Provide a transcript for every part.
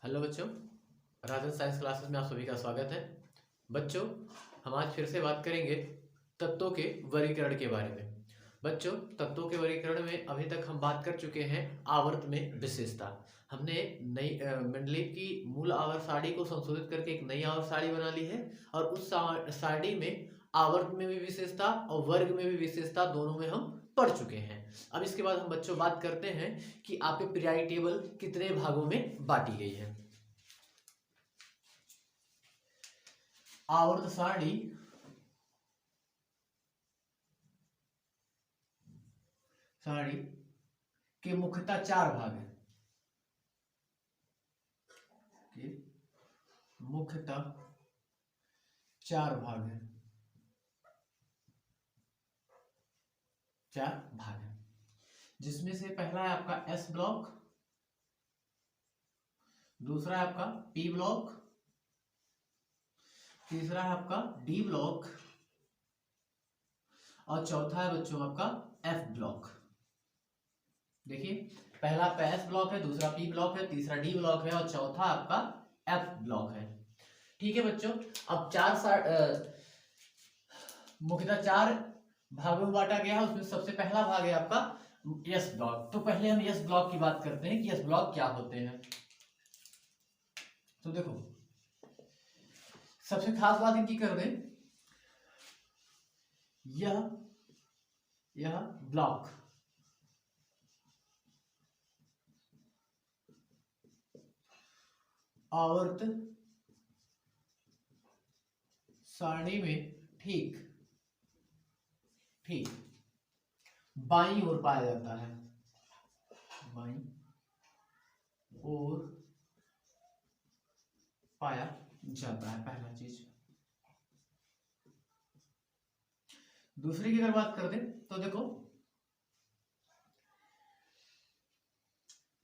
Hello बच्चों, राजन science classes में आप सभी का स्वागत है। बच्चों, हम आज फिर से बात करेंगे तत्वों के वर्गीकरण के बारे में। बच्चों, तत्वों के वर्गीकरण में अभी तक हम बात कर चुके हैं आवर्त में विशेषता। हमने नई मेंडलीव की मूल आवर्त सारणी को संशोधित करके एक नई आवर्त सारणी बना ली है और उस सारणी में आवर्त में भी विशेषता और वर्ग में भी विशेषता दोनों में हम पढ़ चुके हैं। अब इसके बाद हम बच्चों बात करते हैं कि आपके पीरियाडिक टेबल कितने भागों में बांटी गई है। आवर्त सारणी के मुख्यतः चार भाग हैं। मुख्यतः चार भाग हैं, जिसमें से पहला है आपका एस ब्लॉक, दूसरा है आपका पी ब्लॉक, तीसरा है आपका डी ब्लॉक और चौथा है बच्चों आपका एफ ब्लॉक। देखिए, पहला आपका एस ब्लॉक है, दूसरा पी ब्लॉक है, तीसरा डी ब्लॉक है और चौथा आपका एफ ब्लॉक है। ठीक है बच्चों, अब मुख्यतः चार भागों में बांटा गया है। उसमें सबसे पहला भाग है आपका यस ब्लॉक। तो पहले हम यस ब्लॉक की बात करते हैं कि यस ब्लॉक क्या होते हैं। तो देखो, सबसे खास बात इनकी कर दें, यह ब्लॉक आवर्त सारणी में ठीक बाईं ओर पाया जाता है, बाईं ओर पाया जाता है, पहला चीज। दूसरी की अगर बात कर दें तो देखो,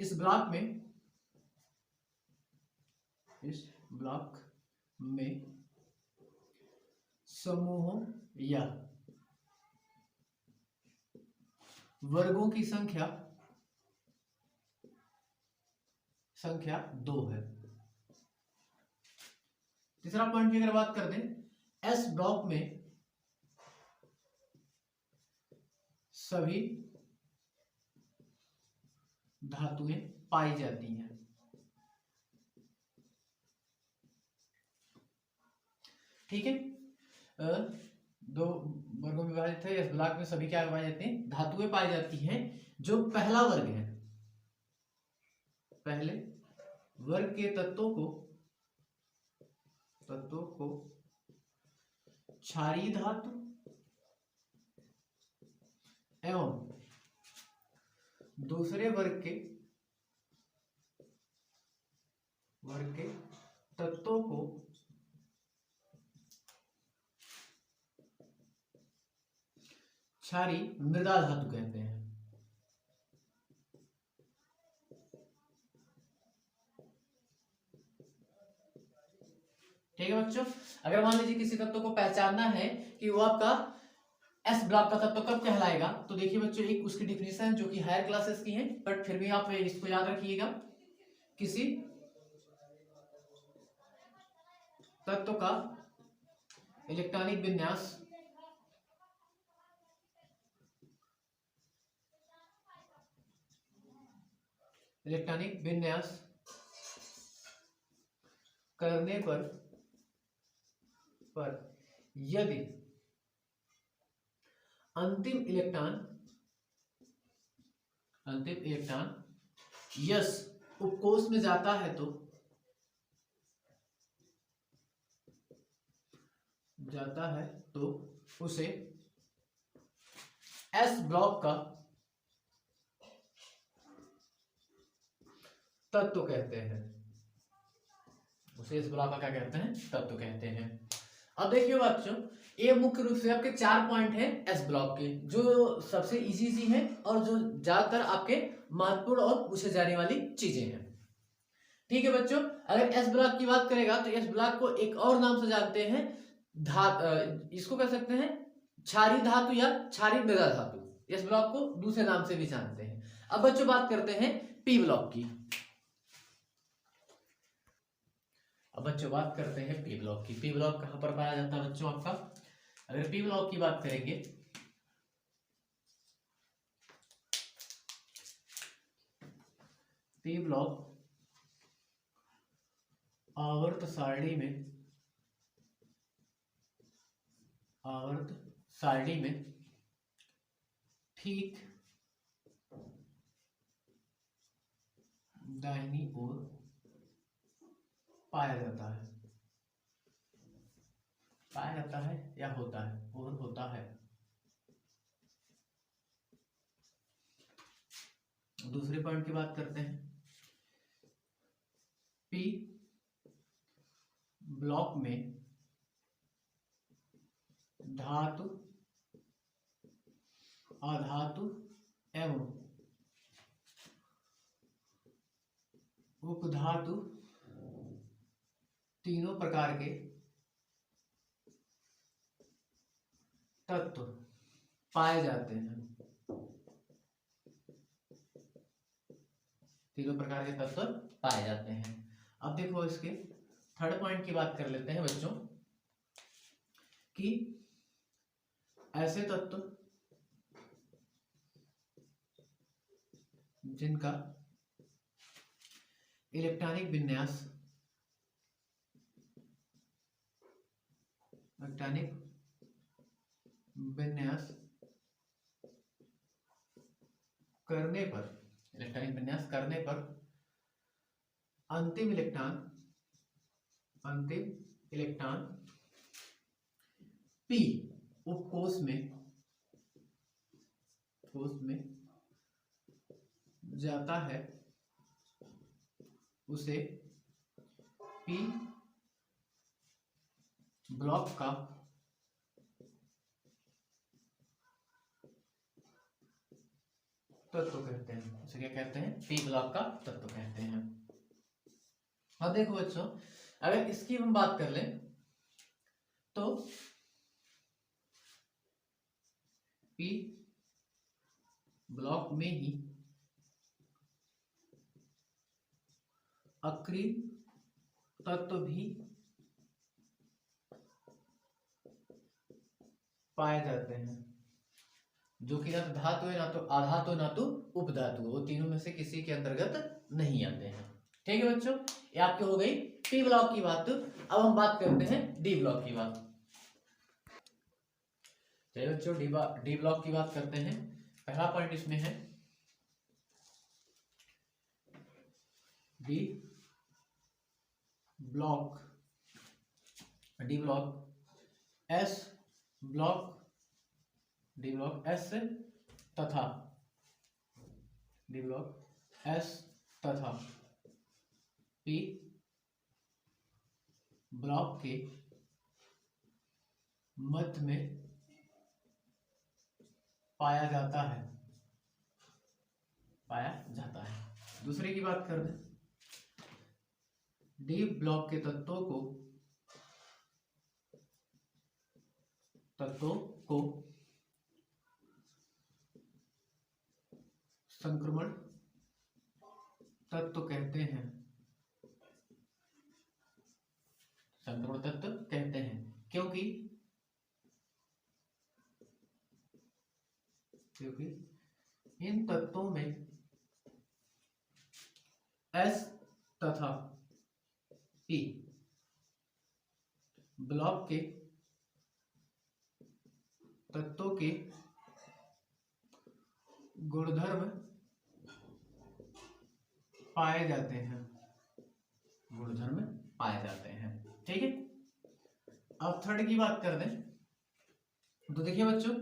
इस ब्लॉक में समूहों या वर्गों की संख्या 2 है। तीसरा पॉइंट की अगर बात कर दें, एस ब्लॉक में सभी धातुएं पाई जाती हैं। ठीक है, दो वर्गों में विभाजित है। इस ब्लॉक में सभी क्या पाई जाती हैं? धातुएं पाई जाती हैं। जो पहला वर्ग है, पहले वर्ग के तत्वों को क्षारीय धातु एवं दूसरे वर्ग के तत्वों को क्षारीय मृदा धातु कहते हैं। ठीक है बच्चों, अगर मान लीजिए किसी तत्व को पहचानना है कि वो आपका एस ब्लॉक का तत्व कब कहलाएगा, तो देखिए बच्चों, एक उसकी डिफिनेशन है जो कि हायर क्लासेस की है, बट फिर भी आप इसको याद रखिएगा। किसी तत्व का इलेक्ट्रॉनिक विन्यास करने पर यदि अंतिम इलेक्ट्रॉन यस उपकोष में जाता है तो उसे एस ब्लॉक का तत्व कहते हैं। उसे इस ब्लॉक का क्या कहते हैं? तत्व कहते हैं। अब देखिए बच्चों, ये मुख्य रूप से आपके 4 पॉइंट हैं एस ब्लॉक के, जो सबसे इजी सी है और जो ज्यादातर आपके महत्वपूर्ण और पूछे जाने वाली चीजें हैं। ठीक है बच्चों, अगर एस ब्लॉक की बात करेगा तो एस ब्लॉक को एक और नाम से जानते हैं, इसको कह सकते हैं क्षारीय धातु या क्षारीय मृदा धातु। एस ब्लॉक को दूसरे नाम से भी जानते हैं। अब बच्चों बात करते हैं पी ब्लॉक की। बच्चों बात करते हैं पी ब्लॉक की। पी ब्लॉक कहाँ पर पाया जाता है बच्चों आपका? अगर पी ब्लॉक की बात करेंगे, पी ब्लॉक आवर्त सारणी में ठीक दाहिनी ओर पाया जाता है या होता है और होता है। दूसरे पॉइंट की बात करते हैं। पी ब्लॉक में धातु, अधातु एवं उपधातु तीनों प्रकार के तत्व पाए जाते हैं। तीनों प्रकार के तत्व पाए जाते हैं। अब देखो इसके थर्ड पॉइंट की बात कर लेते हैं बच्चों कि ऐसे तत्व जिनका इलेक्ट्रॉनिक विन्यास करने पर अंतिम इलेक्ट्रॉन पी उपकोष में जाता है, उसे पी ब्लॉक का तत्व कहते हैं। उसे क्या कहते हैं? पी ब्लॉक का तत्व कहते हैं। अब देखो बच्चों, अगर इसकी हम बात कर लें तो पी ब्लॉक में ही अक्रिय तत्व भी पाए जाते हैं, जो कि ना तो धातु है, ना तो आधातु, ना तो उपधातु। वो तीनों में से किसी के अंतर्गत नहीं आते हैं। ठीक है बच्चों, ये आपकी हो गई पी ब्लॉक की बात। अब हम बात करते हैं डी ब्लॉक की बात। चलिए बच्चों, डी ब्लॉक की बात करते हैं। पहला पॉइंट इसमें है डी ब्लॉक एस तथा पी ब्लॉक के मध्य में पाया जाता है। दूसरे की बात कर दें, डी ब्लॉक के तत्वों को संक्रमण तत्व कहते हैं। क्योंकि इन तत्वों में एस तथा पी ब्लॉक के तत्वों के गुणधर्म पाए जाते हैं। ठीक है। अब थर्ड की बात कर दें तो देखिए बच्चों,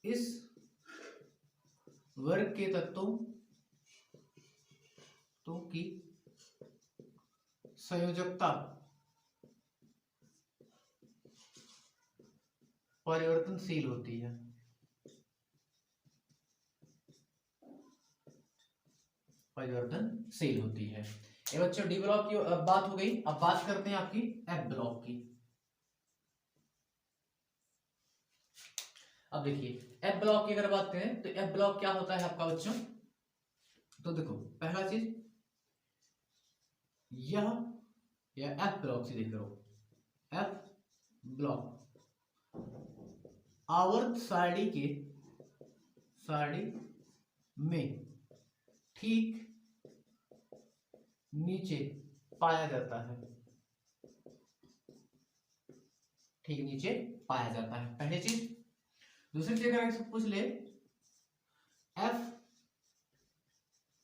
इस वर्ग के तत्वों की संयोजकता परिवर्तनशील होती है। ये बच्चों डी ब्लॉक की बात हो गई। अब बात करते हैं आपकी एफ ब्लॉक की। अब देखिए एफ ब्लॉक की अगर बात करें तो एफ ब्लॉक क्या होता है आपका बच्चों? तो देखो, पहला चीज, यह या एफ ब्लॉक सीधे करो, एफ ब्लॉक आवर्त सारणी में ठीक नीचे पाया जाता है, ठीक नीचे पाया जाता है, पहली चीज। दूसरी चीज अगर पूछ ले, एफ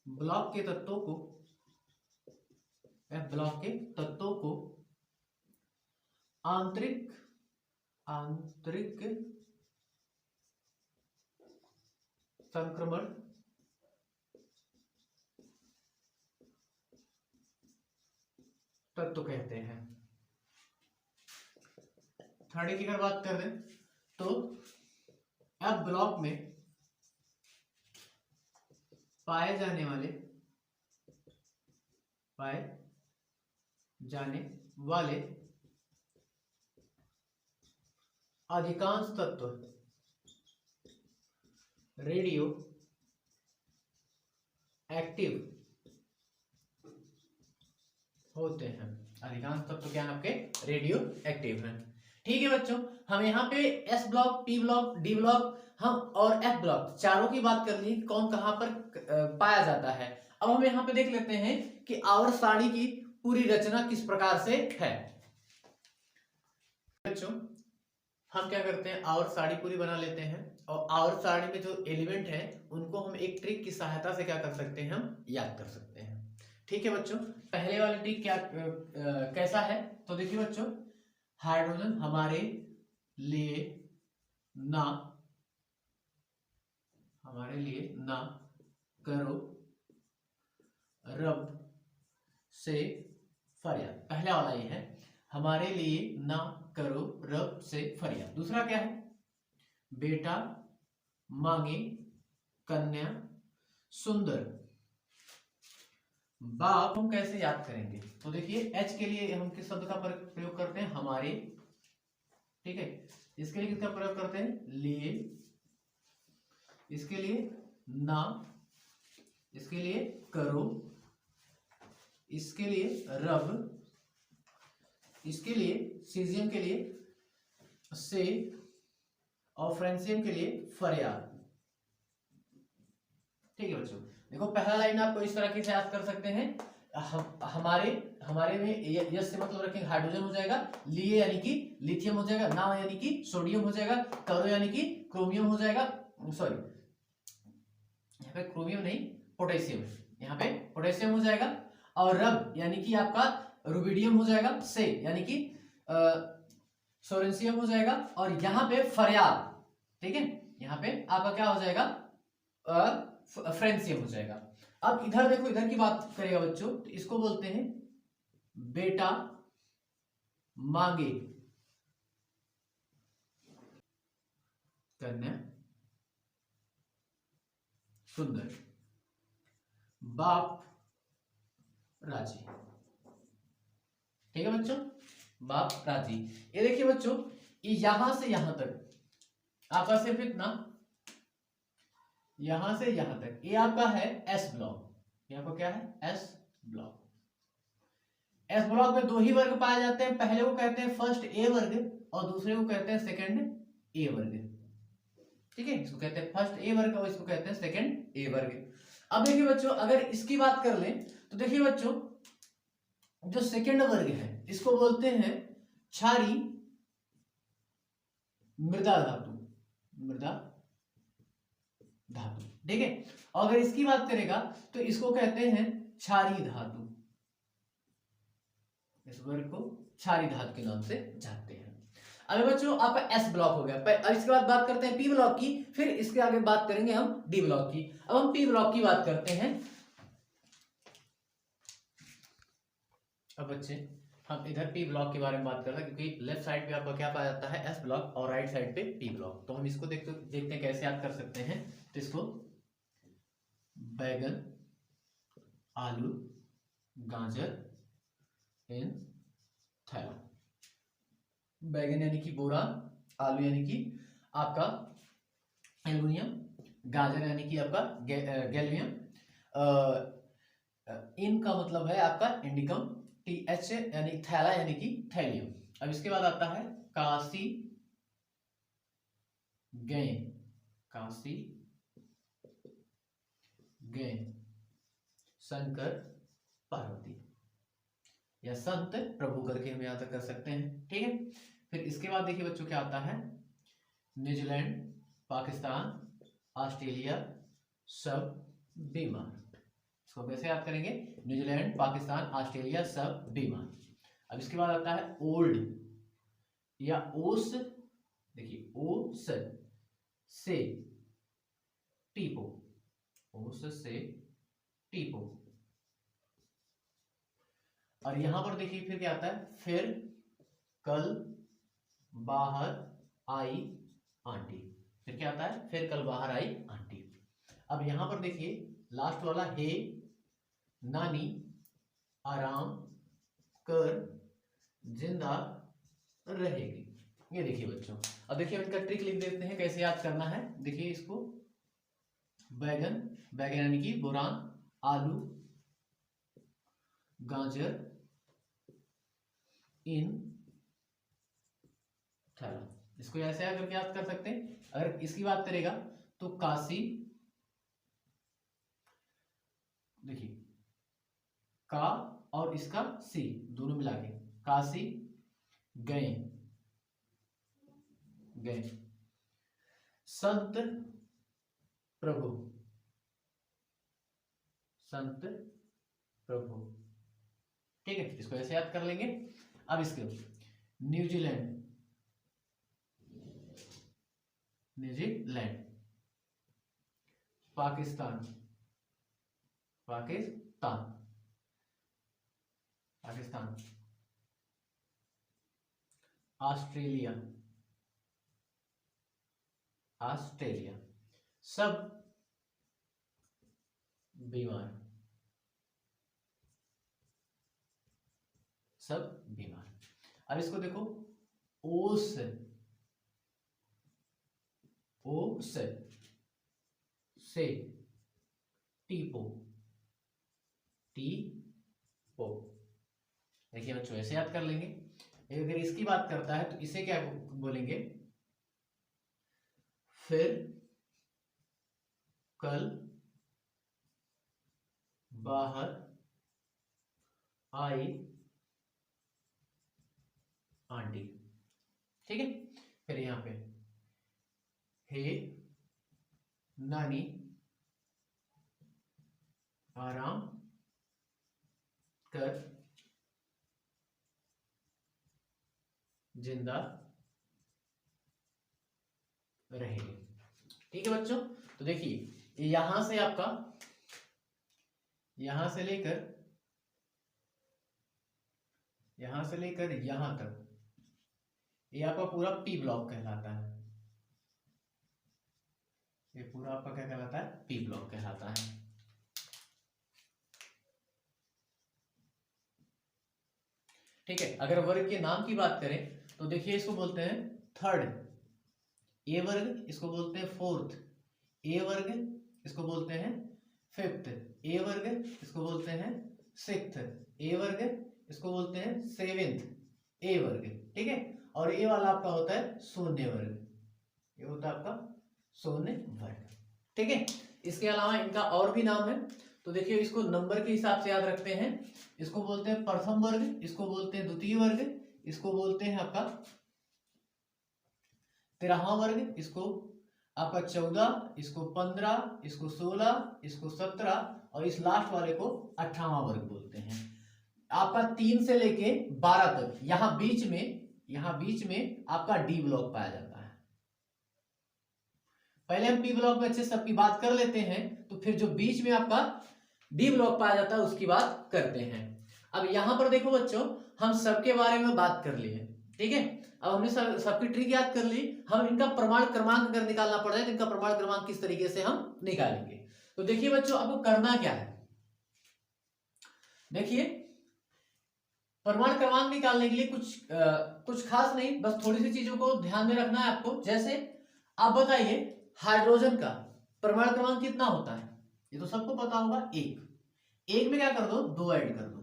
ब्लॉक के तत्वों को आंतरिक संक्रमण तत्व कहते हैं। थर्ड की अगर बात कर दें तो एफ ब्लॉक में पाए जाने वाले अधिकांश तत्व रेडियो एक्टिव होते हैं। अधिकांश तत्व क्या है आपके? रेडियो एक्टिव हैं। ठीक है बच्चों, हम यहाँ पे S block, P block, D block हम और एफ ब्लॉक चारों की बात कर ली, कौन कहां पर पाया जाता है। अब हम यहाँ पे देख लेते हैं कि आवर्त सारणी की पूरी रचना किस प्रकार से है। बच्चों हम क्या करते हैं, आवर्त सारणी पूरी बना लेते हैं और आवर्त सारणी में जो एलिमेंट है उनको हम एक ट्रिक की सहायता से क्या कर सकते हैं, हम याद कर सकते हैं। ठीक है बच्चों, पहले वाला ट्रिक क्या कैसा है, तो देखिए बच्चों, हाइड्रोजन हमारे लिए ना करो रब से फरियाद। पहला वाला ये है, हमारे लिए ना करो रब से फरियाद। दूसरा क्या है, बेटा मांगे कन्या सुंदर। बाप हम कैसे याद करेंगे, तो देखिए एच के लिए हम किस शब्द का प्रयोग करते हैं, हमारे। ठीक है, इसके लिए किसका प्रयोग करते हैं, लिए। इसके लिए ना, इसके लिए करो, इसके लिए रब, इसके लिए सीजियम के लिए से और फ्रेंसियम के लिए फरियाद। ठीक है बच्चों, देखो पहला लाइन आपको इस तरह से याद कर सकते हैं, हमारे में यस से मतलब रखेंगे हाइड्रोजन हो जाएगा, लिए यानी कि लिथियम हो जाएगा, ना यानी कि सोडियम हो जाएगा, करो यानी कि क्रोमियम हो जाएगा, सॉरी यहाँ पे क्रोमियम नहीं पोटेशियम, यहाँ पे पोटेशियम हो जाएगा, और रब यानी कि आपका रुबिडियम हो जाएगा, से यानी कि सोरेंसियम हो जाएगा, और यहाँ पे फरियाद। ठीक है, यहाँ पे आपका क्या हो जाएगा, फ्रेंसियम हो जाएगा। अब इधर देखो, इधर की बात करेगा बच्चों, तो इसको बोलते हैं बेटा मांगे कन्या सुंदर, बाप राजी। ठीक है बच्चों, बाप राजी। ये देखिए बच्चों, यहां से यहां तक आपका सिर्फ इतना, यहां से यहां तक ये आपका है एस ब्लॉक। ये आपका क्या है, एस ब्लॉक। एस ब्लॉक में दो ही वर्ग पाए जाते हैं, पहले को कहते हैं फर्स्ट ए वर्ग और दूसरे को कहते हैं सेकंड ए वर्ग। ठीक है, इसको कहते हैं फर्स्ट ए वर्ग और इसको कहते हैं सेकंड ए वर्ग। अब देखिए बच्चों, अगर इसकी बात कर लें तो देखिए बच्चों, जो सेकंड वर्ग है इसको बोलते हैं क्षारी मृदा धातु। ठीक है, और अगर इसकी बात करेगा तो इसको कहते हैं क्षारीय धातु। इस वर्ग को क्षारीय धातु के नाम से जानते हैं। अब बच्चों आपका एस ब्लॉक हो गया। अब इसके बाद बात करते हैं पी ब्लॉक की, फिर इसके आगे बात करेंगे हम डी ब्लॉक की। अब हम पी ब्लॉक की बात करते हैं। अब बच्चे हम इधर पी ब्लॉक के बारे में बात करते हैं, क्योंकि लेफ्ट साइड पे आपका क्या पाया जाता है, एस ब्लॉक, और राइट साइड पे पी ब्लॉक। तो हम इसको देखते हैं कैसे याद कर सकते हैं। तो इसको बैगन, आलू, गाजर इन थैला। बैगन यानी कि बोरा, आलू यानी कि आपका एल्युमिनियम, गाजर यानी कि आपका गैलियम, इन का मतलब है आपका इंडिकम, TH यानी थैला यानी कि थैलियम। अब इसके बाद आता है काशी गए, काशी गए शंकर पार्वती, या संत प्रभु करके हम यहां तक कर सकते हैं। ठीक है, फिर इसके बाद देखिए बच्चों क्या आता है, न्यूजीलैंड, पाकिस्तान, ऑस्ट्रेलिया सब बीमार। इसको कैसे याद करेंगे, न्यूजीलैंड, पाकिस्तान, ऑस्ट्रेलिया सब बीमार। अब इसके बाद आता है ओल्ड या ओस, देखिए ओस से टीपो, ओस से टीपो। और यहां पर देखिए फिर क्या आता है, फिर कल बाहर आई आंटी, फिर क्या आता है, फिर कल बाहर आई आंटी। अब यहां पर देखिए लास्ट वाला, हे नानी आराम कर जिंदा रहेगी। ये देखिए बच्चों, अब देखिए इनका ट्रिक लिख देते हैं कैसे याद करना है। देखिए इसको, बैगन, बैगन यानी कि बुरान, आलू, गाजर, इन थैला। इसको ऐसे अगर याद कर सकते हैं। अगर इसकी बात करेगा तो काशी, देखिए का और इसका सी दोनों मिला के, काशी गए, गए संत प्रभु, संत प्रभु। ठीक है, इसको ऐसे याद कर लेंगे। अब इसके New Zealand, New Zealand, Pakistan, Pakistan, Pakistan, Australia, Australia सब बीमार, सब बीमार। अब इसको देखो, ओस, ओस से टीपो, टीपो। देखिए बच्चों ऐसे याद कर लेंगे। अगर इसकी बात करता है तो इसे क्या बोलेंगे, फिर कल बाहर आई आंटी। ठीक है, फिर यहां पे हे नानी आराम कर जिंदा रहेगी। ठीक है बच्चों, तो देखिए यहां से आपका, यहां से लेकर यहां तक ये आपका पूरा पी ब्लॉक कहलाता है। ये पूरा आपका क्या कहलाता है, पी ब्लॉक कहलाता है। ठीक है, अगर वर्ग के नाम की बात करें तो देखिए इसको बोलते हैं थर्ड, ए वर्ग इसको बोलते हैं फोर्थ, ए वर्ग इसको बोलते हैं फिफ्थ, ए वर्ग इसको बोलते हैं सिक्स्थ, ए वर्ग इसको बोलते हैं सेवेंथ, ए वर्ग। ठीक है, और ए वाला आपका होता है शून्य वर्ग, ये होता है आपका शून्य वर्ग। ठीक है, इसके अलावा इनका और भी नाम है, तो देखिए इसको नंबर के हिसाब से याद रखते हैं। इसको बोलते हैं प्रथम वर्ग, इसको बोलते हैं द्वितीय वर्ग, इसको बोलते हैं आपका 13वां वर्ग, इसको आपका 14, इसको 15, इसको 16, इसको 17 और इस लास्ट वाले को 18वां वर्ग बोलते हैं। आपका 3 से लेके 12 तक यहां बीच में आपका डी ब्लॉक पाया जाता है। पहले हम पी ब्लॉक में अच्छे सबकी बात कर लेते हैं, तो फिर जो बीच में आपका डी ब्लॉक पाया जाता है उसकी बात करते हैं। अब यहां पर देखो बच्चों, हम सबके बारे में बात कर लिए। ठीक है, अब हमने सबकी ट्रिक याद कर ली। हम इनका प्रमाण क्रमांक अगर निकालना पड़ जाए तो इनका प्रमाण क्रमांक किस तरीके से हम निकालेंगे। तो देखिए बच्चों, आपको करना क्या है, देखिए प्रमाण क्रमांक निकालने के लिए कुछ खास नहीं, बस थोड़ी सी चीजों को ध्यान में रखना है आपको। जैसे आप बताइए हाइड्रोजन का प्रमाण क्रमांक कितना होता है, ये तो सबको पता होगा, 1। 1 में क्या कर दो, 2 ऐड कर दो।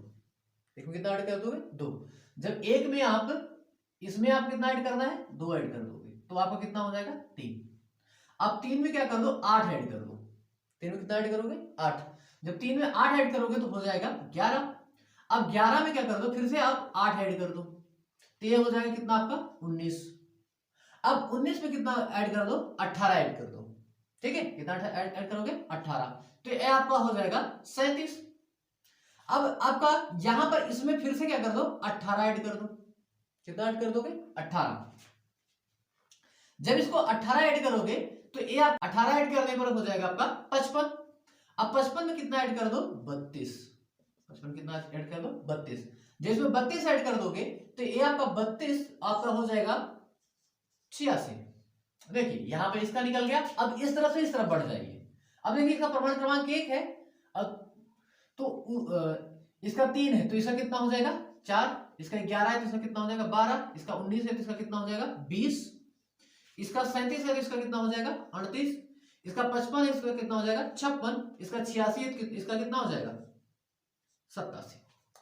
एक में कितना ऐड कर दोगे 2। जब एक में आप इसमें आप कितना ऐड करना है 2 ऐड कर दोगे तो आपका कितना हो जाएगा 3। अब 3 में क्या कर दो 8 ऐड कर दो। 3 में कितना ऐड करोगे 8। जब 3 में 8 ऐड करोगे तो हो जाएगा 11। अब 11 में क्या कर दो फिर से आप 8 ऐड कर दो तो ये हो जाएगा कितना आपका 19। अब 19 में कितना ऐड कर दो 18 ऐड कर दो। ठीक है कितना ऐड करोगे 18 तो ये आपका हो जाएगा 37। अब आपका यहां पर इसमें फिर से क्या कर दो 18 ऐड कर दो। कितना ऐड कर दोगे 18। जब इसको 18 ऐड करोगे तो ये आप 18 ऐड करने पर हो जाएगा आपका 55। अब 55 में कितना ऐड कर दो 32। 55 कितना ऐड कर दो 32। जब इसमें 32 ऐड कर दोगे तो ये आपका 32 आपका हो जाएगा 86। देखिए यहां पे इसका निकल गया। अब इस तरफ से इस तरफ बढ़ जाइए। अब देखिए इसका प्रमाण क्रमांक 1 है तो इसका 3 है तो इसका कितना हो जाएगा 4। इसका 11 है तो इसका कितना हो जाएगा 12। इसका 19 है तो इसका कितना हो जाएगा 20। इसका 37 है तो इसका कितना हो जाएगा 38। इसका 55 है इसका कितना हो जाएगा 56। इसका 86 है तो इसका कितना हो जाएगा 87।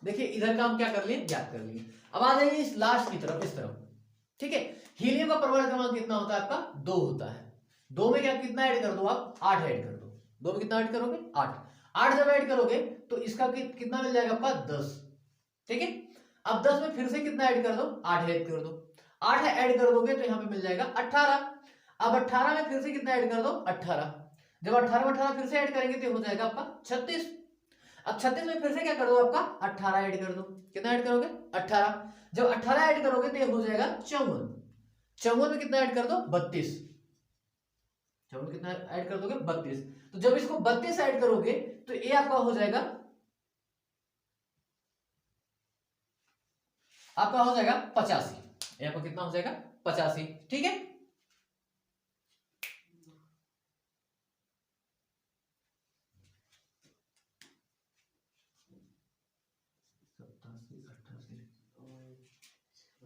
देखिए इधर का हम क्या कर लिए ज्ञात कर लिए। अब आ जाइए इस लास्ट की तरफ इस तरफ। ठीक है हीलियम का परमाणु क्रमांक कितना होता है आपका 2 होता है। 2 में क्या कितना ऐड कर दो आप 8 ऐड कर दो। 2 में कितना ऐड करोगे 8 जब ऐड करोगे तो इसका कितना मिल जाएगा आपका 10। ठीक है अब 10 में फिर से कितना ऐड कर दो 8 ऐड कर दो। 8 ऐड कर दोगे तो यहाँ पे मिल जाएगा 18। अब 18 में फिर से कितना ऐड कर दो 18। जब 18 में 18 फिर से ऐड करेंगे तो हो जाएगा आपका 36। अब 36 में फिर से क्या कर दो आपका 18 ऐड कर दो। कितना ऐड करोगे 18। जब 18 ऐड करोगे तो ये हो जाएगा 54। 54 में कितना ऐड कर दो 32। 54 कितना ऐड कर दोगे 32। तो जब इसको 32 ऐड करोगे तो ये आपका हो जाएगा 85। ये आपका कितना हो जाएगा 85। ठीक है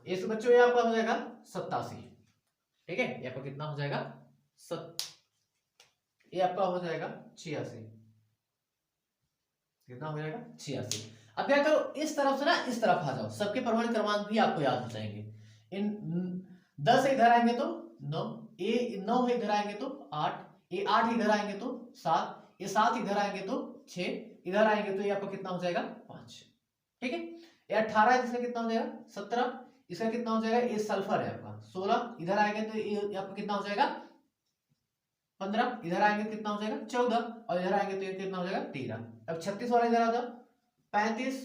इस बच्चों ये आपका हो जाएगा 87। ठीक है ये आपका कितना हो जाएगा ये आपका हो जाएगा 86। कितना हो जाएगा 86। अब क्या करो इस तरफ से ना इस तरफ आ जाओ। सबके परमाणु क्रमांक भी आपको याद हो जाएंगे। इन 10 इधर आएंगे तो 9। ये 9 इधर आएंगे तो 8। ये 8 इधर आएंगे तो 7। ये 7 इधर आएंगे तो 6। इधर आएंगे तो ये आपका कितना हो जाएगा 5। ठीक है ये 18 है इसका कितना हो जाएगा 17। इसका कितना हो जाएगा ये सल्फर है आपका 16। इधर आएंगे तो ये आपका कितना हो जाएगा 15। इधर आएंगे कितना हो जाएगा 14 और इधर आएंगे तो ये कितना हो जाएगा 13। अब 36 वाला इधर आ जाओ 35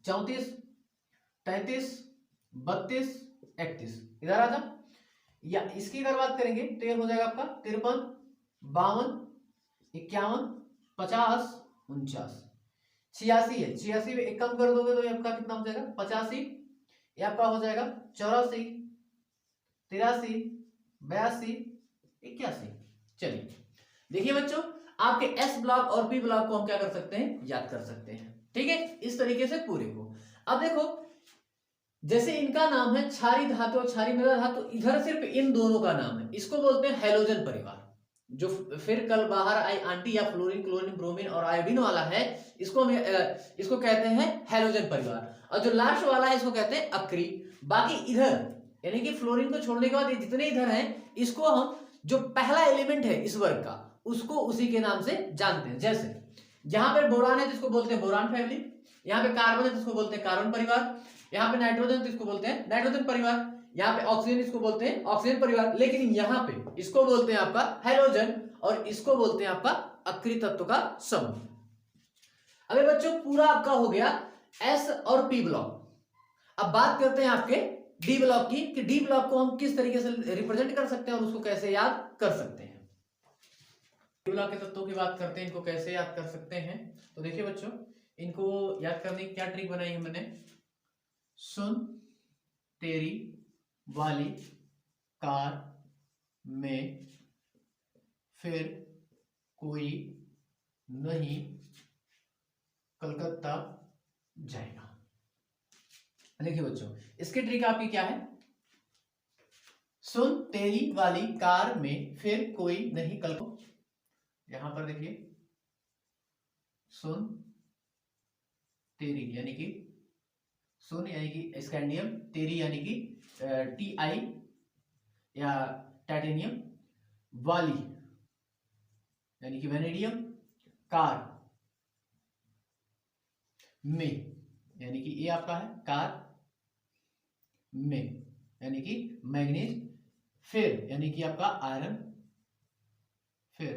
34 33 32 31 इधर आ जाओ। या इसकी अगर बात करेंगे तो ये हो जाएगा आपका 53 52 51 50 49 86 है। 86 में एक कम कर दोगे तो ये आपका कितना हो जाएगा 85। ये आपका हो जाएगा 84 83 82 81। चलिए देखिए बच्चों आपके एस ब्लॉक और पी ब्लॉक को हम क्या कर सकते हैं याद कर सकते हैं। ठीक है इस तरीके से पूरे को। अब देखो जैसे इनका नाम है क्षारीय धातु और क्षारीय मृदा धातु। इधर सिर्फ इन दोनों का नाम है। इसको बोलते हैं हैलोजन परिवार। जो फिर कल बाहर आई आंटी या फ्लोरीन क्लोरीन ब्रोमीन और आयोडीन वाला है इसको हम इसको कहते हैं हैलोजन परिवार। और जो लास्ट वाला है इसको कहते हैं अक्री। बाकी इधर यानी कि फ्लोरीन को छोड़ने के बाद ये जितने इधर हैं इसको हम जो पहला एलिमेंट है इस वर्ग का उसको उसी के नाम से जानते हैं। जैसे यहाँ पे बोरान है जिसको बोलते हैं बोरान फैमिली। यहाँ पे कार्बन है जिसको बोलते हैं कार्बन परिवार। यहाँ पे नाइट्रोजन जिसको बोलते हैं नाइट्रोजन परिवार। यहाँ पे ऑक्सीजन इसको बोलते हैं ऑक्सीजन परिवार। लेकिन यहाँ पे इसको बोलते हैं आपका हैलोजन और इसको बोलते हैं आपका अक्रिय तत्व का समूह। अगर बच्चों पूरा आपका हो गया एस और पी ब्लॉक। अब बात करते हैं आपके डी ब्लॉक की कि डी ब्लॉक को हम किस तरीके से रिप्रेजेंट कर सकते हैं और उसको कैसे याद कर सकते हैं। डी ब्लॉक के तत्वों की बात करते हैं इनको कैसे याद कर सकते हैं। तो देखिए बच्चों इनको याद करने की क्या ट्रिक बनाई है मैंने। सुन तेरी वाली कार में फिर कोई नहीं कलकत्ता जाएगा। देखिए बच्चों इसकी ट्रिक आपकी क्या है। सुन तेरी वाली कार में फिर कोई नहीं कलकत्ता। यहां पर देखिए सुन तेरी यानी कि सुन, यानी कि स्कैंडियम, तेरी यानी कि TI या टाइटेनियम, वाली यानी कि वेनेडियम, कार में यानी कि ये आपका है कार में यानी कि मैग्नीज, फिर यानी कि आपका आयरन, फिर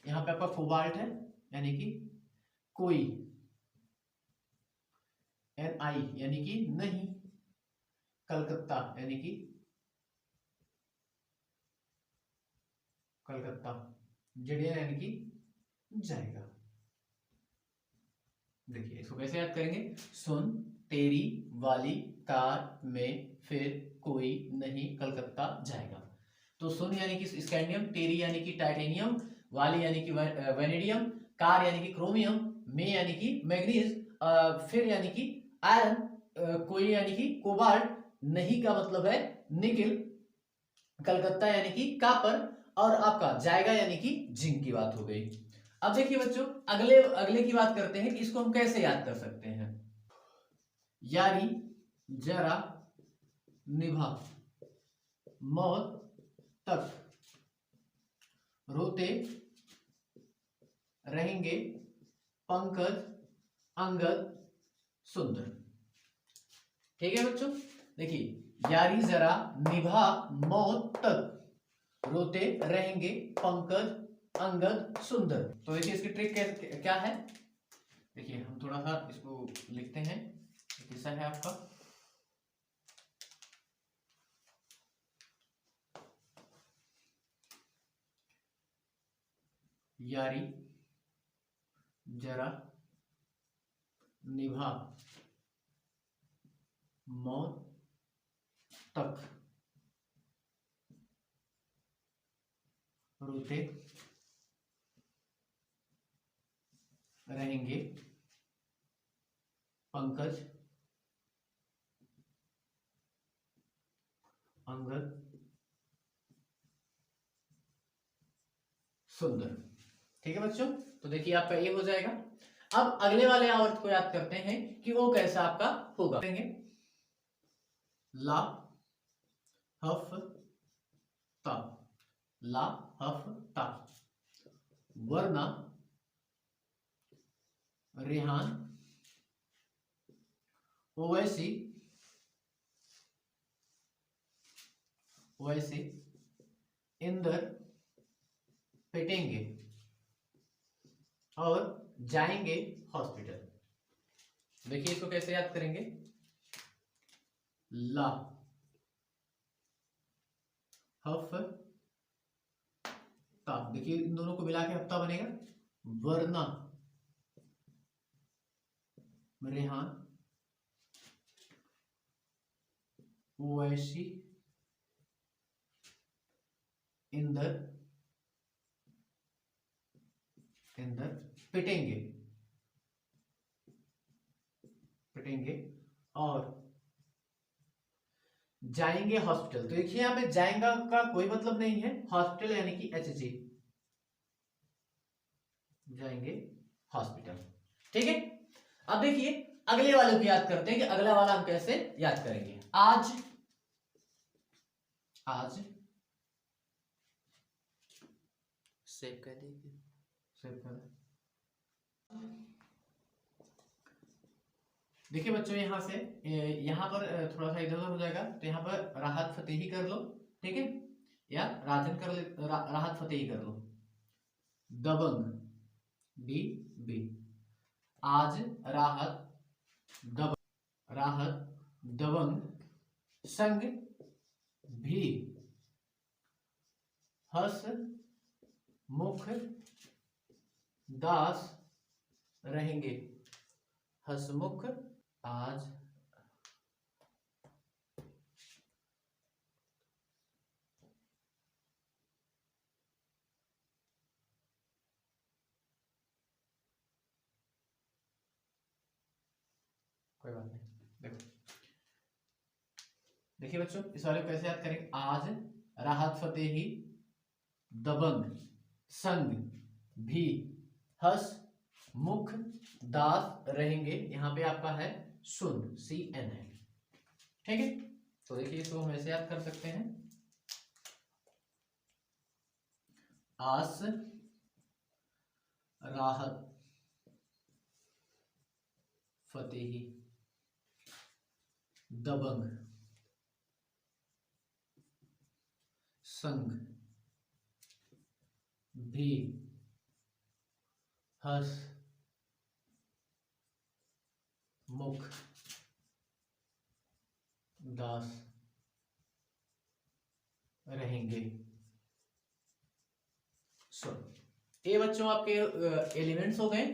यहां पे आपका कोबाल्ट है यानी कि कोई, NI यानी कि नहीं, कलकत्ता यानी कि कलकत्ता, जड़िया यानी कि जाएगा। देखिए इसको कैसे याद करेंगे, सुन, तेरी, वाली, कार में, फिर, कोई, नहीं, कलकत्ता, जाएगा। तो सुन यानी कि स्कैंडियम, तेरी यानी कि टाइटेनियम, वाली यानी कि वेनेडियम, कार यानी कि क्रोमियम, में यानी कि मैग्नीज, फिर यानी कि आयरन, कोई यानी कि कोबाल्ट, नहीं का मतलब है निकिल, कलकत्ता यानी कि कापर, और आपका जाएगा यानी कि जिंक की बात हो गई। अब देखिए बच्चों, अगले अगले की बात करते हैं कि इसको हम कैसे याद कर सकते हैं। यारी, जरा, निभा, मौत तक, रोते रहेंगे, पंकज, अंगद, सुंदर। ठीक है बच्चों, देखिए यारी, जरा, निभा, मौत तक, रोते रहेंगे, पंकज, अंगद, सुंदर। तो देखिए इसकी ट्रिक क्या है, देखिए हम थोड़ा सा इसको लिखते हैं। किस्सा है आपका, यारी, जरा, निभा, मौत तक, रोते रहेंगे, पंकज, अंगद, सुंदर। ठीक है बच्चों, तो देखिए आपका ये हो जाएगा। अब अगले वाले आवर्त को याद करते हैं कि वो कैसा आपका होगा। ला, हफ, ता, ला, हफ, ता, वरना, रेहान, ओवैसी, वैसे, इंदर, पिटेंगे और जाएंगे हॉस्पिटल। देखिए इसको कैसे याद करेंगे, ला, हफ, ता, देखिए इन दोनों को मिला के हफ्ता बनेगा, वरना, रेहान, ओवैसी, इंदर, इंदर, पिटेंगे, पिटेंगे और जाएंगे हॉस्पिटल। तो देखिए यहां पे जाएगा का कोई मतलब नहीं है, हॉस्पिटल यानी कि HG, जाएंगे हॉस्पिटल। ठीक है, अब देखिए अगले वाले को याद करते हैं कि अगला वाला हम कैसे याद करेंगे। आज, आज, सेव कर दीजिए, सेव कर। देखिए बच्चों यहां से यहां पर थोड़ा सा इधर उधर हो जाएगा, तो यहां पर राहत फतेही कर लो, ठीक है, या राजन कर ले, राहत फतेही कर लो। दबंग, DB, आज राहत, दबंग, राहत, दबंग, संग, भी, हस, मुख, दास रहेंगे, हसमुख, आज, कोई बात नहीं। देखो देखिए बच्चों इस वाले को कैसे याद करेंगे, आज, राहत फतेही, दबंग, संग, भी, हस, मुख दास रहेंगे। यहाँ पे आपका है सुन, CN है। ठीक है, तो देखिए इसको हम ऐसे याद कर सकते हैं, आस राहत फतेही दबंग संग भी हस मुख दास रहेंगे सुन। ये बच्चों आपके एलिमेंट्स हो गए।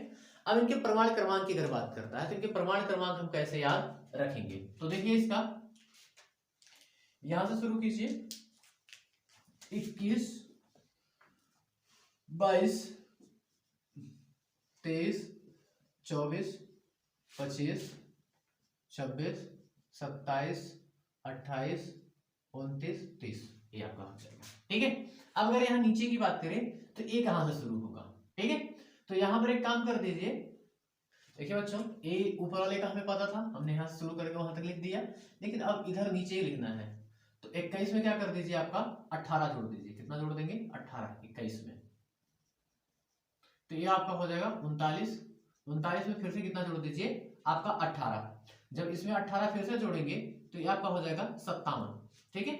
अब इनके प्रमाण क्रमांक की अगर बात करता है तो इनके प्रमाण क्रमांक हम कैसे याद रखेंगे, तो देखिए इसका यहां से शुरू कीजिए, 21, 22, 23, 24, 25, 26, 27, 28, 29, 30, ये आपका हो जाएगा। ठीक है, अब अगर यहाँ नीचे की बात करें तो ये कहां से शुरू होगा। ठीक है, तो यहां पर एक काम कर दीजिए, देखिए बच्चों ए ऊपर वाले का हमें पता था, हमने यहां से शुरू करके वहां तक लिख दिया, लेकिन अब इधर नीचे ही लिखना है। तो 21 में क्या कर दीजिए, आपका 18 जोड़ दीजिए। कितना जोड़ देंगे, 18 21 में, तो ये आपका हो जाएगा 39। 39 में फिर से कितना जोड़ दीजिए, आपका 18। जब इसमें 18 फिर से जोड़ेंगे तो ये आपका हो जाएगा 57। ठीक है,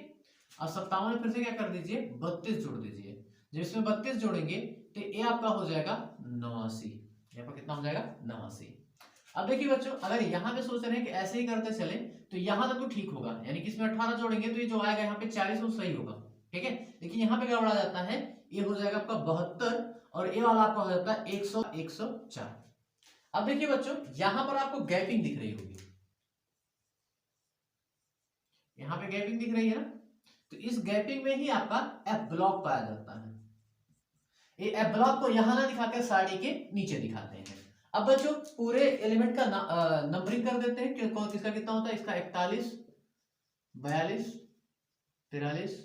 अब 57 में फिर से क्या कर दीजिए, 32 जोड़ दीजिए। जब इसमें 32 जोड़ेंगे तो ये आपका हो जाएगा 89। यहाँ पर कितना हो जाएगा, 89। अब देखिए बच्चों, अगर यहाँ पे सोच रहे हैं कि ऐसे ही करते चले तो यहाँ तक तो ठीक होगा, यानी कि इसमें 18 जोड़ेंगे तो ये जो आएगा यहाँ पे 40 वो सही होगा। ठीक है, लेकिन यहाँ पे क्या बढ़ा जाता है, ये हो जाएगा आपका 72 और ये वाला आपका हो जाता है 100 104। अब देखिए बच्चों, यहां पर आपको गैपिंग दिख रही होगी, यहां पे गैपिंग दिख रही है ना, तो इस गैपिंग में ही आपका एफ ब्लॉक पाया जाता है। ये एफ ब्लॉक को यहां ना दिखाकर साड़ी के नीचे दिखाते हैं। अब बच्चों पूरे एलिमेंट का नंबरिंग कर देते हैं कि किसका कितना होता है, इसका 41, 42, 43,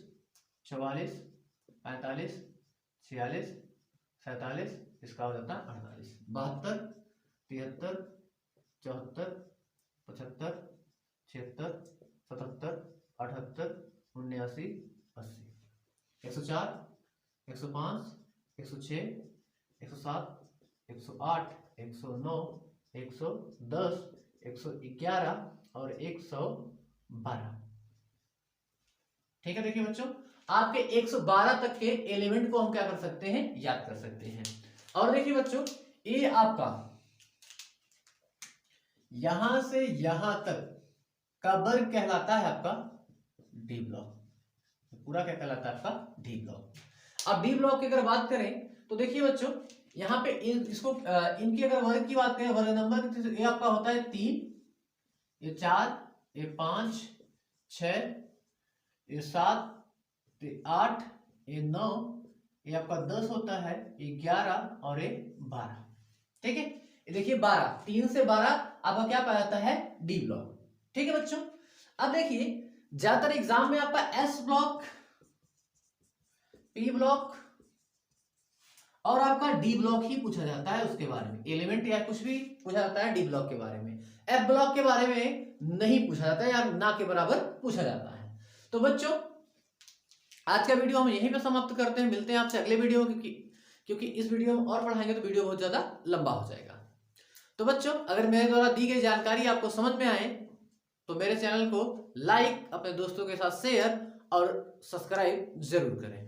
44, 45, 46, 47, इसका हो जाता है 48, 72, 73, 74, 75, 76, 77, 78, 79, 80, 104, 105, 106, 107, 108, 109, 110, 111 और 112। ठीक है, देखिए बच्चों आपके 112 तक के एलिमेंट को हम क्या कर सकते हैं, याद कर सकते हैं। और देखिए बच्चों, ये आपका यहां से यहां तक का वर्ग कहलाता है आपका डी ब्लॉक। पूरा क्या कहलाता है, आपका डी ब्लॉक। अब डी ब्लॉक की अगर बात करें तो देखिए बच्चों, यहाँ पे इसको इनकी अगर वर्ग की बात करें, वर्ग नंबर, तो ये आपका होता है 3, ये 4, ये 5, 6, ये 7, ये 8, ये 9, ये आपका 10 होता है, ये 11 और ये 12। ठीक है, ये देखिए 12, 3 से 12 आपका क्या पाया जाता है, डी ब्लॉक। ठीक है बच्चों, अब देखिए ज्यादातर एग्जाम में आपका एस ब्लॉक, पी ब्लॉक और आपका डी ब्लॉक ही पूछा जाता है, उसके बारे में एलिमेंट या कुछ भी पूछा जाता है डी ब्लॉक के बारे में। एफ ब्लॉक के बारे में नहीं पूछा जाता है या ना के बराबर पूछा जाता है। तो बच्चों आज का वीडियो हम यहीं पे समाप्त करते हैं, मिलते हैं आपसे अगले वीडियो, क्योंकि इस वीडियो में और पढ़ाएंगे तो वीडियो बहुत ज्यादा लंबा हो जाएगा। तो बच्चों अगर मेरे द्वारा दी गई जानकारी आपको समझ में आए तो मेरे चैनल को लाइक, अपने दोस्तों के साथ शेयर और सब्सक्राइब जरूर करें।